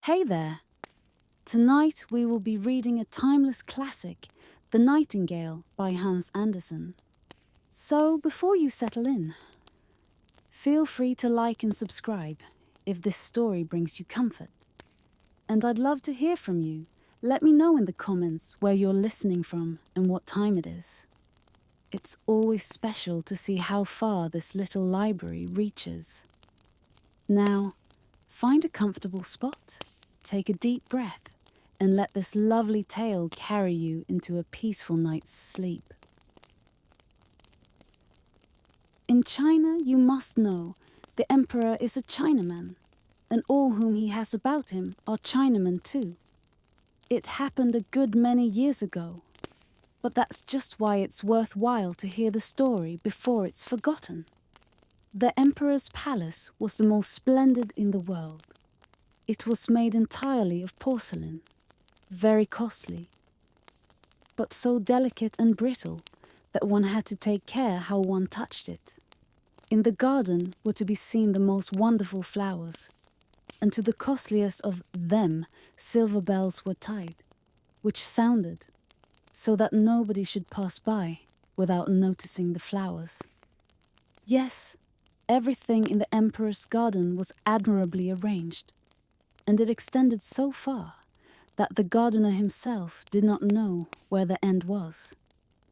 Hey there! Tonight we will be reading a timeless classic, The Nightingale by Hans Andersen. So before you settle in, feel free to like and subscribe if this story brings you comfort. And I'd love to hear from you. Let me know in the comments where you're listening from and what time it is. It's always special to see how far this little library reaches. Now, find a comfortable spot, take a deep breath, and let this lovely tale carry you into a peaceful night's sleep. In China, you must know, the emperor is a Chinaman, and all whom he has about him are Chinamen too. It happened a good many years ago, but that's just why it's worthwhile to hear the story before it's forgotten. The emperor's palace was the most splendid in the world. It was made entirely of porcelain, very costly, but so delicate and brittle that one had to take care how one touched it. In the garden were to be seen the most wonderful flowers, and to the costliest of them silver bells were tied, which sounded, so that nobody should pass by without noticing the flowers. Yes, everything in the emperor's garden was admirably arranged, and it extended so far that the gardener himself did not know where the end was.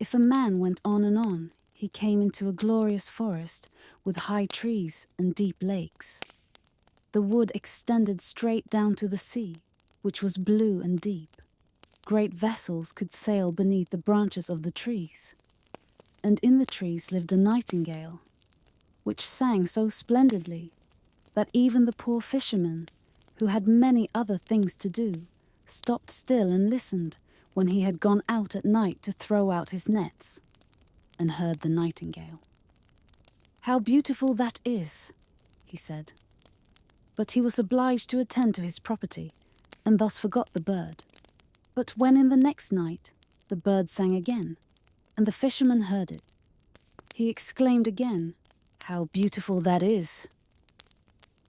If a man went on and on, he came into a glorious forest with high trees and deep lakes. The wood extended straight down to the sea, which was blue and deep. Great vessels could sail beneath the branches of the trees. And in the trees lived a nightingale, which sang so splendidly that even the poor fisherman, who had many other things to do, stopped still and listened when he had gone out at night to throw out his nets, and heard the nightingale. "How beautiful that is," he said. But he was obliged to attend to his property, and thus forgot the bird. But when in the next night the bird sang again, and the fisherman heard it, he exclaimed again, "How beautiful that is!"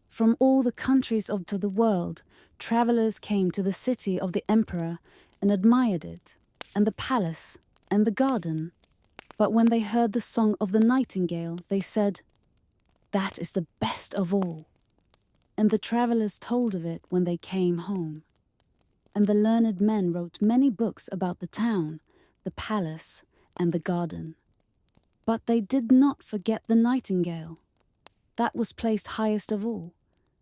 From all the countries of the world, travelers came to the city of the emperor and admired it, and the palace, and the garden. But when they heard the song of the nightingale, they said, "That is the best of all." And the travelers told of it when they came home. And the learned men wrote many books about the town, the palace, and the garden. But they did not forget the nightingale. That was placed highest of all.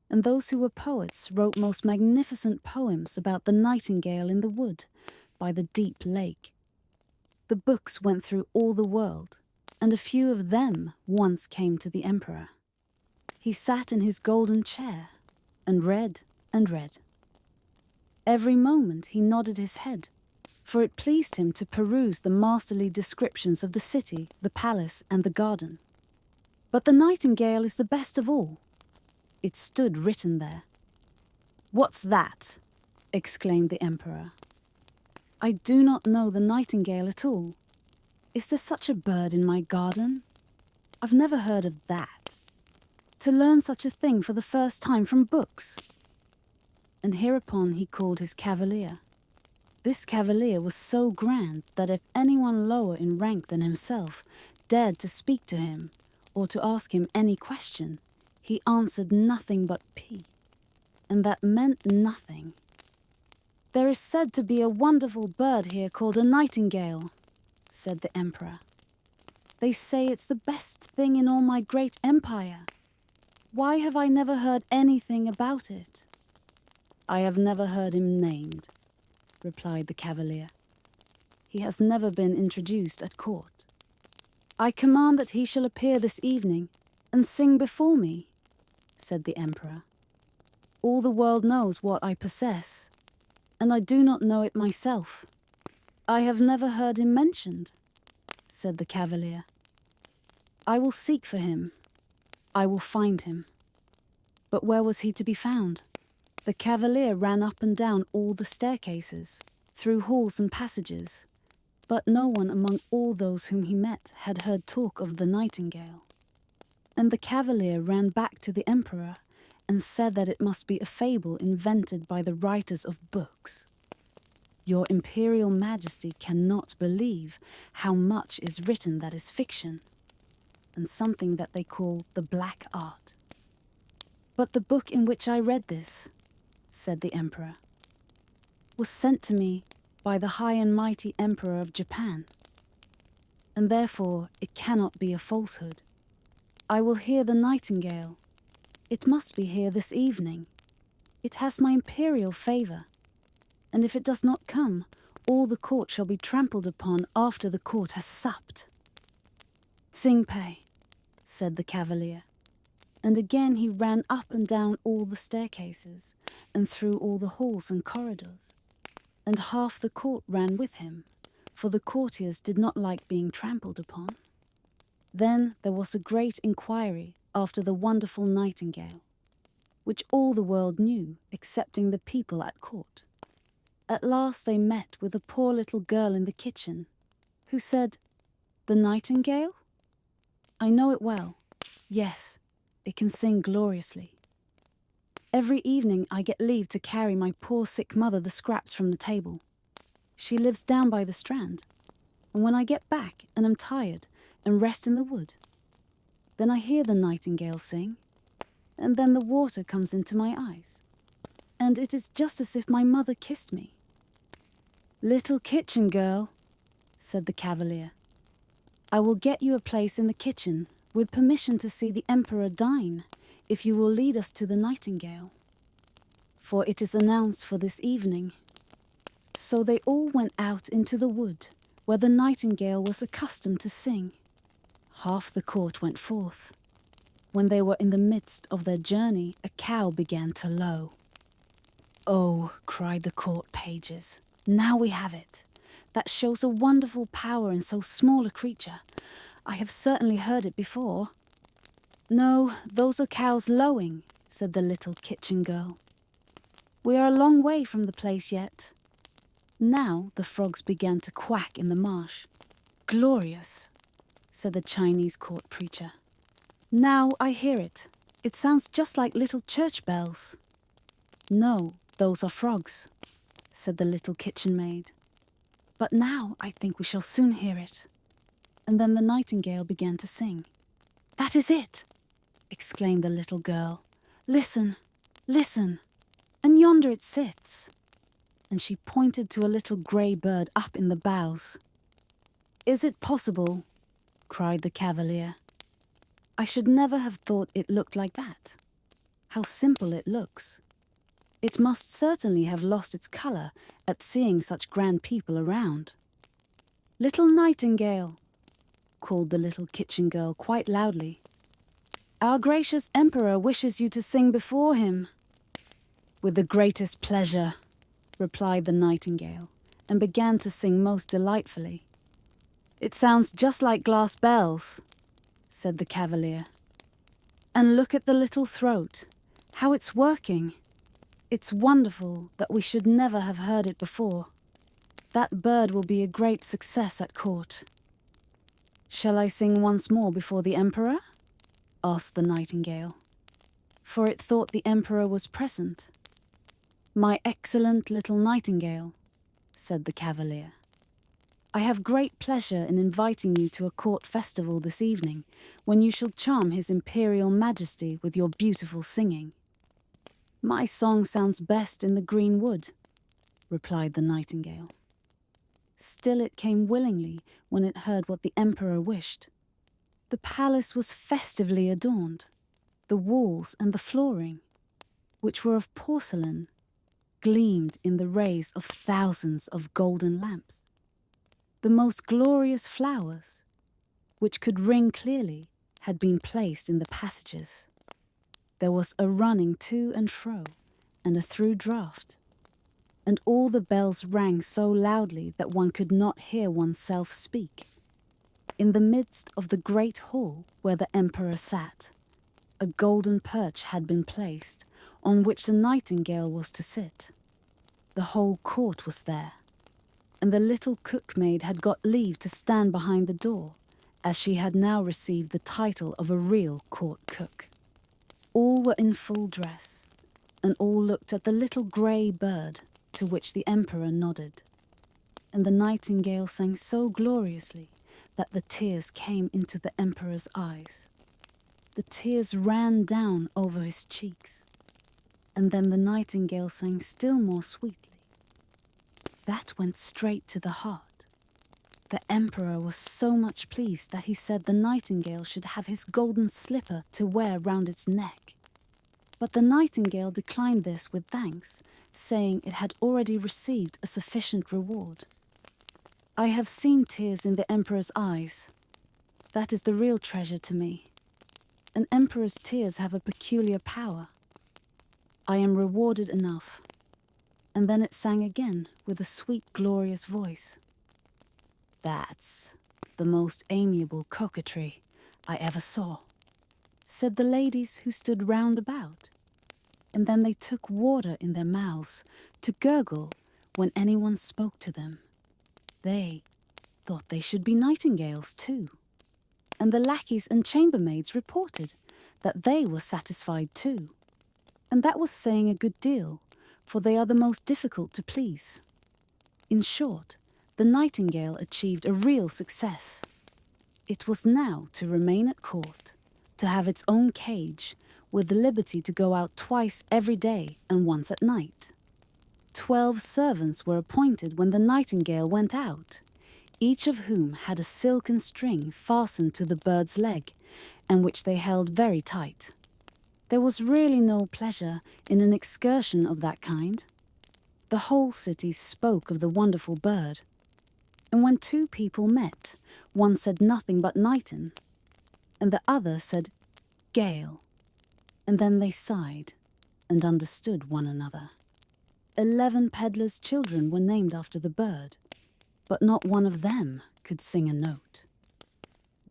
And those who were poets wrote most magnificent poems about the nightingale in the wood by the deep lake. The books went through all the world, and a few of them once came to the emperor. He sat in his golden chair and read and read. Every moment he nodded his head, for it pleased him to peruse the masterly descriptions of the city, the palace, and the garden. But the nightingale is the best of all. It stood written there. "What's that?" exclaimed the emperor. "I do not know the nightingale at all. Is there such a bird in my garden? I've never heard of that. To learn such a thing for the first time from books." And hereupon he called his cavalier. This cavalier was so grand that if anyone lower in rank than himself dared to speak to him or to ask him any question, he answered nothing but "P," and that meant nothing. "There is said to be a wonderful bird here called a nightingale," said the emperor. "They say it's the best thing in all my great empire. Why have I never heard anything about it?" "I have never heard him named," replied the cavalier. "He has never been introduced at court. I command that he shall appear this evening and sing before me," said the emperor. "All the world knows what I possess, and I do not know it myself." "I have never heard him mentioned," said the cavalier. "I will seek for him. I will find him." But where was he to be found? The cavalier ran up and down all the staircases, through halls and passages, but no one among all those whom he met had heard talk of the nightingale. And the cavalier ran back to the emperor and said that it must be a fable invented by the writers of books. Your Imperial Majesty cannot believe how much is written that is fiction, and something that they call the black art. But the book in which I read this, said the Emperor, was sent to me by the high and mighty Emperor of Japan, and therefore it cannot be a falsehood. I will hear the nightingale. It must be here this evening. It has my imperial favour, and if it does not come, all the court shall be trampled upon after the court has supped. Tsing-pei, said the cavalier, and again he ran up and down all the staircases, and through all the halls and corridors, and half the court ran with him, for the courtiers did not like being trampled upon. Then there was a great inquiry after the wonderful nightingale, which all the world knew excepting the people at court. At last they met with a poor little girl in the kitchen, who said, "The nightingale? I know it well. Yes, it can sing gloriously. Every evening I get leave to carry my poor sick mother the scraps from the table. She lives down by the strand, and when I get back and am tired and rest in the wood, then I hear the nightingale sing, and then the water comes into my eyes, and it is just as if my mother kissed me." "Little kitchen girl," said the cavalier, "I will get you a place in the kitchen with permission to see the Emperor dine, if you will lead us to the nightingale. For it is announced for this evening." So they all went out into the wood, where the nightingale was accustomed to sing. Half the court went forth. When they were in the midst of their journey, a cow began to low. "Oh," cried the court pages, "now we have it. That shows a wonderful power in so small a creature. I have certainly heard it before." "No, those are cows lowing," said the little kitchen girl. "We are a long way from the place yet." Now the frogs began to quack in the marsh. "Glorious," said the Chinese court preacher. "Now I hear it. It sounds just like little church bells." "No, those are frogs," said the little kitchen maid. "But now I think we shall soon hear it." And then the nightingale began to sing. "That is it!" exclaimed the little girl. "Listen, listen, and yonder it sits." And she pointed to a little grey bird up in the boughs. "Is it possible?" cried the cavalier. "I should never have thought it looked like that. How simple it looks. It must certainly have lost its colour at seeing such grand people around." "Little nightingale," called the little kitchen girl quite loudly, "our gracious Emperor wishes you to sing before him." "With the greatest pleasure," replied the nightingale, and began to sing most delightfully. "It sounds just like glass bells," said the cavalier. "And look at the little throat, how it's working. It's wonderful that we should never have heard it before. That bird will be a great success at court." "Shall I sing once more before the Emperor?" asked the nightingale, for it thought the Emperor was present. "My excellent little nightingale," said the cavalier, "I have great pleasure in inviting you to a court festival this evening, when you shall charm His Imperial Majesty with your beautiful singing." "My song sounds best in the green wood," replied the nightingale. Still it came willingly when it heard what the Emperor wished. The palace was festively adorned. The walls and the flooring, which were of porcelain, gleamed in the rays of thousands of golden lamps. The most glorious flowers, which could ring clearly, had been placed in the passages. There was a running to and fro, and a through draught, and all the bells rang so loudly that one could not hear oneself speak. In the midst of the great hall where the Emperor sat, a golden perch had been placed, on which the nightingale was to sit. The whole court was there, and the little cookmaid had got leave to stand behind the door, as she had now received the title of a real court cook. All were in full dress, and all looked at the little grey bird, to which the emperor nodded. And the nightingale sang so gloriously that the tears came into the emperor's eyes. The tears ran down over his cheeks, and then the nightingale sang still more sweetly. That went straight to the heart. The emperor was so much pleased that he said the nightingale should have his golden slipper to wear round its neck. But the nightingale declined this with thanks, saying it had already received a sufficient reward. I have seen tears in the emperor's eyes. That is the real treasure to me. An emperor's tears have a peculiar power. I am rewarded enough. And then it sang again with a sweet, glorious voice. That's the most amiable coquetry I ever saw, said the ladies who stood round about. And then they took water in their mouths to gurgle when anyone spoke to them. They thought they should be nightingales too. And the lackeys and chambermaids reported that they were satisfied too. And that was saying a good deal, for they are the most difficult to please. In short, the nightingale achieved a real success. It was now to remain at court, to have its own cage, with the liberty to go out twice every day and once at night. 12 servants were appointed when the nightingale went out, each of whom had a silken string fastened to the bird's leg, and which they held very tight. There was really no pleasure in an excursion of that kind. The whole city spoke of the wonderful bird, and when two people met, one said nothing but nightin, and the other said gale, and then they sighed and understood one another. 11 peddlers' children were named after the bird, but not one of them could sing a note.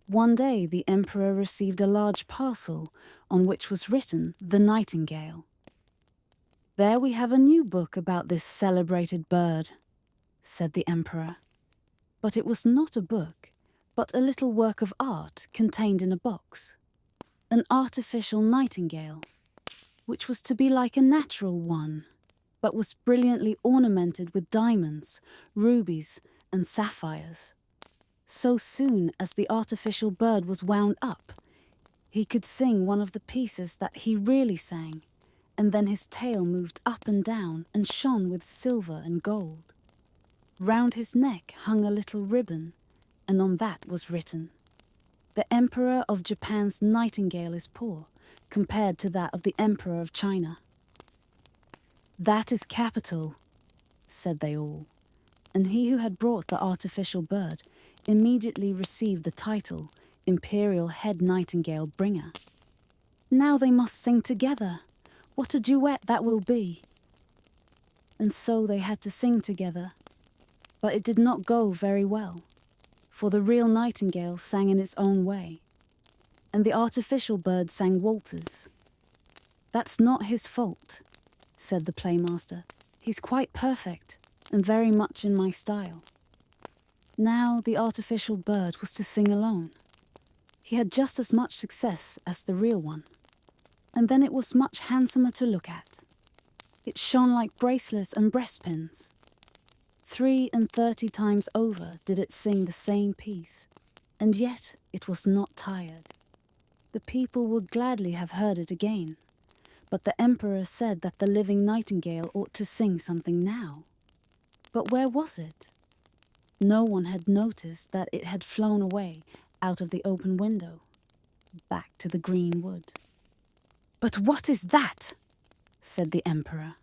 One day the emperor received a large parcel on which was written "The Nightingale." "There we have a new book about this celebrated bird," said the emperor. But it was not a book, but a little work of art contained in a box. An artificial nightingale, which was to be like a natural one, but was brilliantly ornamented with diamonds, rubies, and sapphires. So soon as the artificial bird was wound up, he could sing one of the pieces that he really sang, and then his tail moved up and down and shone with silver and gold. Round his neck hung a little ribbon, and on that was written, "The Emperor of Japan's nightingale is poor, compared to that of the Emperor of China." "That is capital," said they all, and he who had brought the artificial bird immediately received the title Imperial Head Nightingale Bringer. "Now they must sing together. What a duet that will be!" And so they had to sing together, but it did not go very well, for the real nightingale sang in its own way, and the artificial bird sang waltzes. "That's not his fault," said the playmaster. "He's quite perfect, and very much in my style." Now the artificial bird was to sing alone. He had just as much success as the real one, and then it was much handsomer to look at. It shone like bracelets and breastpins. 33 times over did it sing the same piece, and yet it was not tired. The people would gladly have heard it again, but the emperor said that the living nightingale ought to sing something now. But where was it? No one had noticed that it had flown away out of the open window, back to the green wood. "But what is that?" said the emperor.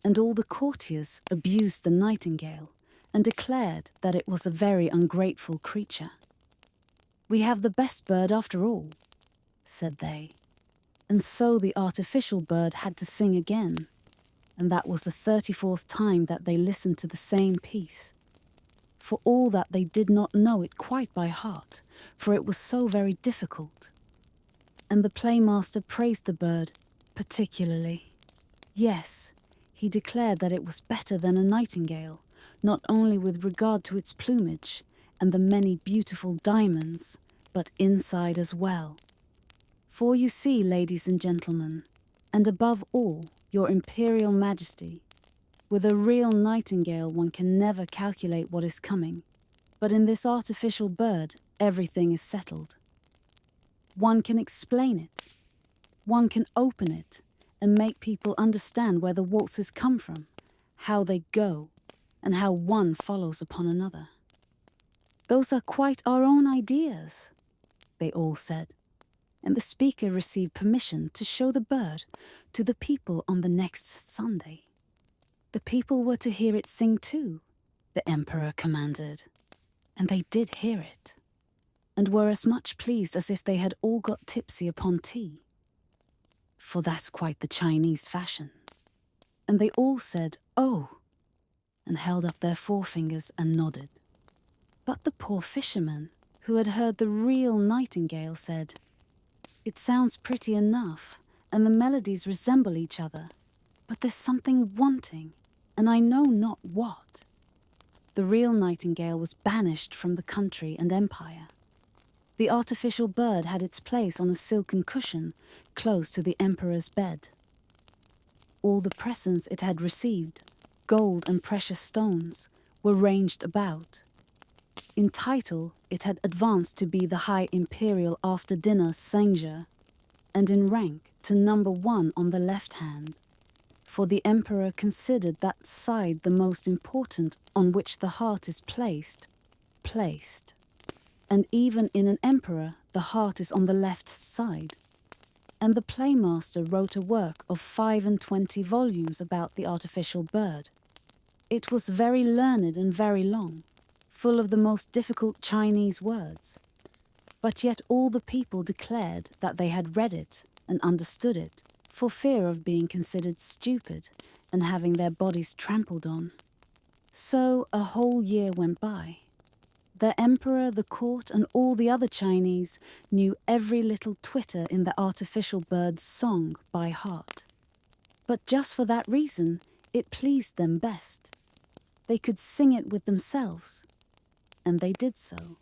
And all the courtiers abused the nightingale and declared that it was a very ungrateful creature. "We have the best bird after all," said they. And so the artificial bird had to sing again, and that was the 34th time that they listened to the same piece. For all that they did not know it quite by heart, for it was so very difficult. And the playmaster praised the bird particularly. Yes, he declared that it was better than a nightingale, not only with regard to its plumage and the many beautiful diamonds, but inside as well. For you see, ladies and gentlemen, and above all, your Imperial Majesty, with a real nightingale one can never calculate what is coming, but in this artificial bird everything is settled. One can explain it, one can open it and make people understand where the waltzes come from, how they go, and how one follows upon another. Those are quite our own ideas, they all said, and the speaker received permission to show the bird to the people on the next Sunday. The people were to hear it sing too, the emperor commanded, and they did hear it, and were as much pleased as if they had all got tipsy upon tea. For that's quite the Chinese fashion. And they all said, "Oh," and held up their forefingers and nodded. But the poor fisherman, who had heard the real nightingale, said, "It sounds pretty enough, and the melodies resemble each other, but there's something wanting, and I know not what." The real nightingale was banished from the country and empire. The artificial bird had its place on a silken cushion close to the emperor's bed. All the presents it had received, gold and precious stones, were ranged about. In title, it had advanced to be the High Imperial after-dinner Singer, and in rank to number 1 on the left hand, for the emperor considered that side the most important on which the heart is placed. And even in an emperor, the heart is on the left side. And the playmaster wrote a work of 25 volumes about the artificial bird. It was very learned and very long, full of the most difficult Chinese words. But yet all the people declared that they had read it and understood it, for fear of being considered stupid and having their bodies trampled on. So a whole year went by. The emperor, the court, and all the other Chinese knew every little twitter in the artificial bird's song by heart. But just for that reason, it pleased them best. They could sing it with themselves, and they did so.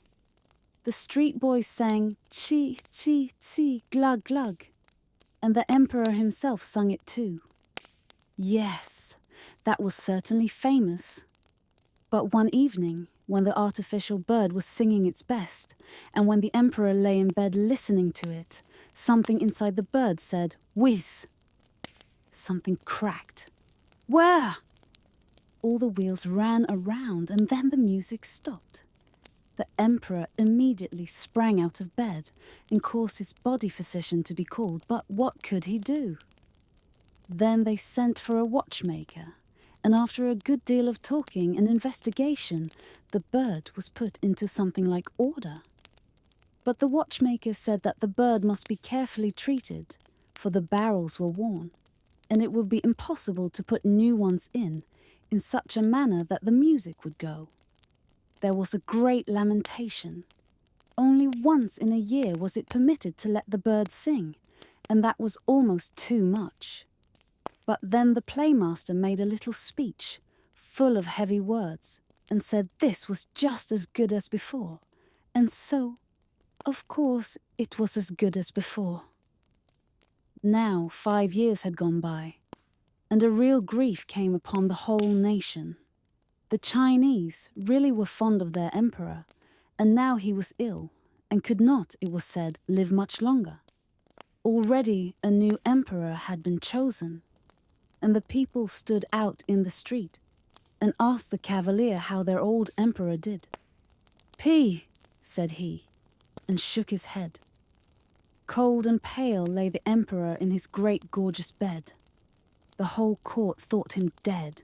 The street boys sang "Chi, chi, chi, glug, glug," and the emperor himself sung it too. Yes, that was certainly famous. But one evening, when the artificial bird was singing its best, and when the emperor lay in bed listening to it, something inside the bird said, "Whiz!" Something cracked. "Where?" All the wheels ran around, and then the music stopped. The emperor immediately sprang out of bed and caused his body physician to be called, but what could he do? Then they sent for a watchmaker, and after a good deal of talking and investigation, the bird was put into something like order. But the watchmaker said that the bird must be carefully treated, for the barrels were worn, and it would be impossible to put new ones in such a manner that the music would go. There was a great lamentation. Only once in a year was it permitted to let the bird sing, and that was almost too much. But then the playmaster made a little speech, full of heavy words, and said this was just as good as before, and so, of course, it was as good as before. Now 5 years had gone by, and a real grief came upon the whole nation. The Chinese really were fond of their emperor, and now he was ill, and could not, it was said, live much longer. Already a new emperor had been chosen, and the people stood out in the street and asked the cavalier how their old emperor did. "P," said he, and shook his head. Cold and pale lay the emperor in his great gorgeous bed. The whole court thought him dead,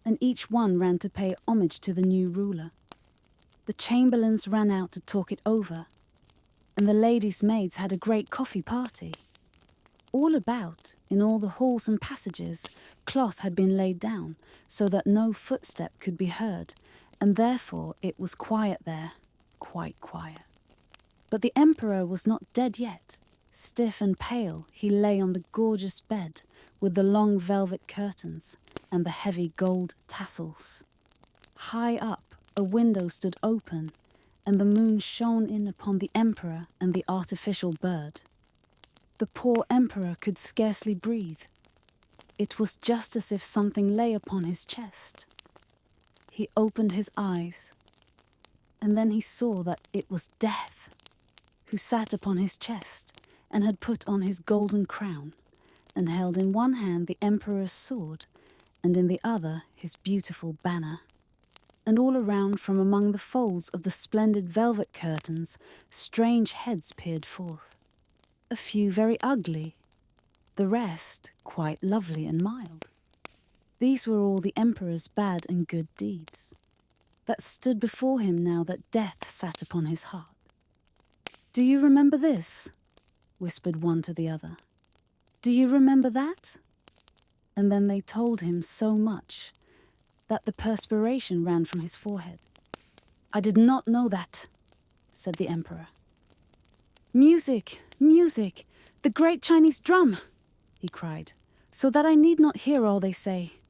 and each one ran to pay homage to the new ruler. The chamberlains ran out to talk it over, and the ladies' maids had a great coffee party. All about, in all the halls and passages, cloth had been laid down, so that no footstep could be heard, and therefore it was quiet there, quite quiet. But the emperor was not dead yet. Stiff and pale, he lay on the gorgeous bed, with the long velvet curtains and the heavy gold tassels. High up, a window stood open, and the moon shone in upon the emperor and the artificial bird. The poor emperor could scarcely breathe. It was just as if something lay upon his chest. He opened his eyes, and then he saw that it was Death, who sat upon his chest and had put on his golden crown, and held in one hand the emperor's sword, and in the other his beautiful banner. And all around, from among the folds of the splendid velvet curtains, strange heads peered forth. A few very ugly, the rest quite lovely and mild. These were all the emperor's bad and good deeds, that stood before him now that Death sat upon his heart. "Do you remember this?" whispered one to the other. "Do you remember that?" And then they told him so much that the perspiration ran from his forehead. "I did not know that," said the emperor. "Music, music, the great Chinese drum," he cried, "so that I need not hear all they say."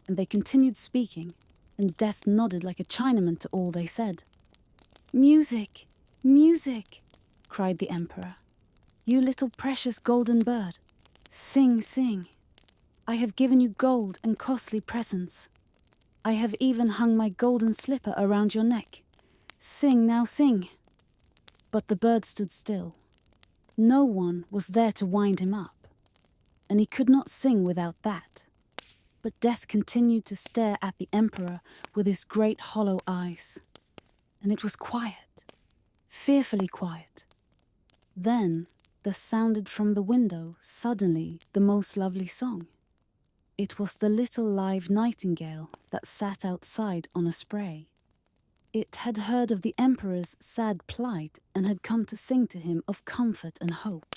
And they continued speaking, and Death nodded like a Chinaman to all they said. "Music, music," cried the emperor. "You little precious golden bird, sing, sing. I have given you gold and costly presents. I have even hung my golden slipper around your neck. Sing, now sing." But the bird stood still. No one was there to wind him up, and he could not sing without that. But Death continued to stare at the emperor with his great hollow eyes, and it was quiet, fearfully quiet. Then there sounded from the window suddenly the most lovely song. It was the little live nightingale that sat outside on a spray. It had heard of the emperor's sad plight and had come to sing to him of comfort and hope.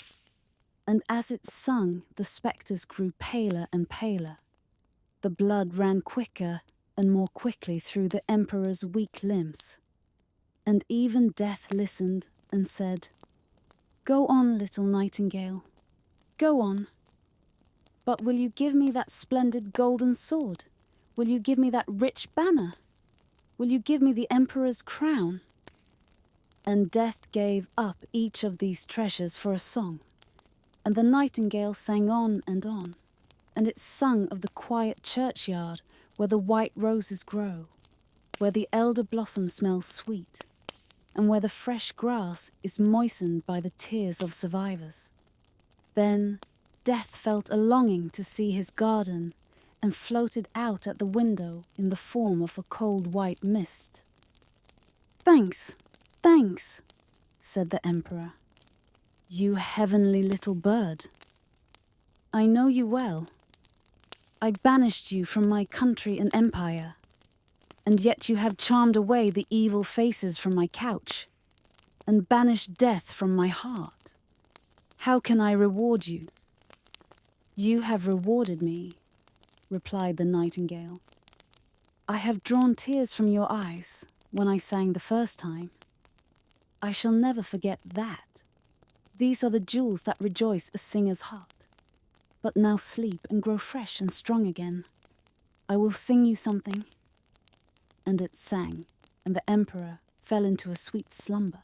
And as it sung, the spectres grew paler and paler. The blood ran quicker and more quickly through the emperor's weak limbs. And even Death listened and said, "Go on, little nightingale, go on. But will you give me that splendid golden sword? Will you give me that rich banner? Will you give me the emperor's crown?" And Death gave up each of these treasures for a song, and the nightingale sang on, and it sung of the quiet churchyard where the white roses grow, where the elder blossom smells sweet, and where the fresh grass is moistened by the tears of survivors. Then Death felt a longing to see his garden, and floated out at the window in the form of a cold white mist. "Thanks, thanks," said the emperor. "You heavenly little bird. I know you well. I banished you from my country and empire, and yet you have charmed away the evil faces from my couch, and banished death from my heart. How can I reward you?" "You have rewarded me," replied the nightingale. "I have drawn tears from your eyes when I sang the first time. I shall never forget that. These are the jewels that rejoice a singer's heart. But now sleep and grow fresh and strong again. I will sing you something." And it sang, and the emperor fell into a sweet slumber.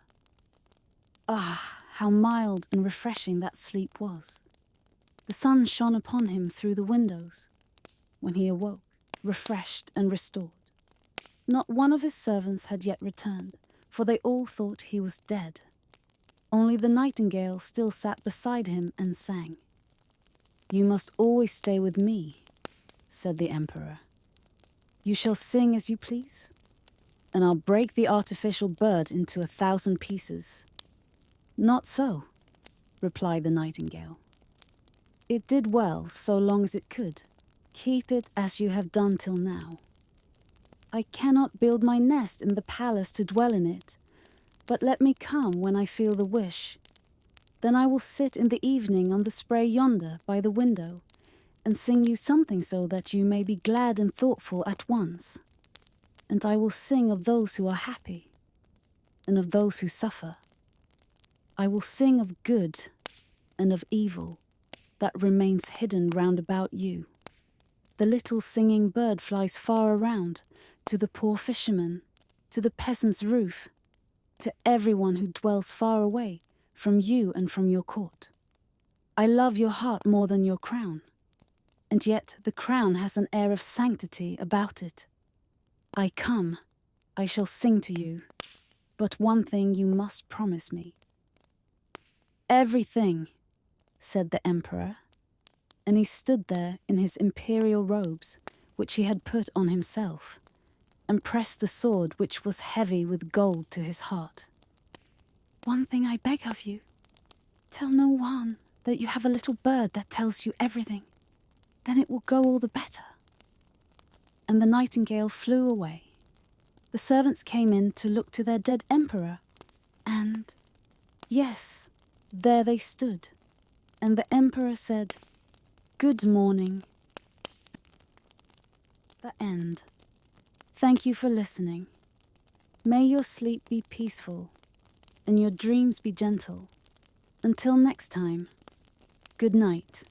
Ah, how mild and refreshing that sleep was. The sun shone upon him through the windows. When he awoke, refreshed and restored. Not one of his servants had yet returned, for they all thought he was dead. Only the nightingale still sat beside him and sang. "You must always stay with me," said the emperor. "You shall sing as you please, and I'll break the artificial bird into 1,000 pieces." "Not so," replied the nightingale. "It did well so long as it could. Keep it as you have done till now. I cannot build my nest in the palace to dwell in it, but let me come when I feel the wish. Then I will sit in the evening on the spray yonder by the window, and sing you something so that you may be glad and thoughtful at once. And I will sing of those who are happy, and of those who suffer. I will sing of good and of evil that remains hidden round about you. The little singing bird flies far around, to the poor fisherman, to the peasant's roof, to everyone who dwells far away from you and from your court. I love your heart more than your crown, and yet the crown has an air of sanctity about it. I come, I shall sing to you, but one thing you must promise me." "Everything," said the emperor, and he stood there in his imperial robes, which he had put on himself, and pressed the sword which was heavy with gold to his heart. "One thing I beg of you. Tell no one that you have a little bird that tells you everything. Then it will go all the better." And the nightingale flew away. The servants came in to look to their dead emperor, and, yes, there they stood. And the emperor said, "Good morning." The end. Thank you for listening. May your sleep be peaceful and your dreams be gentle. Until next time, good night.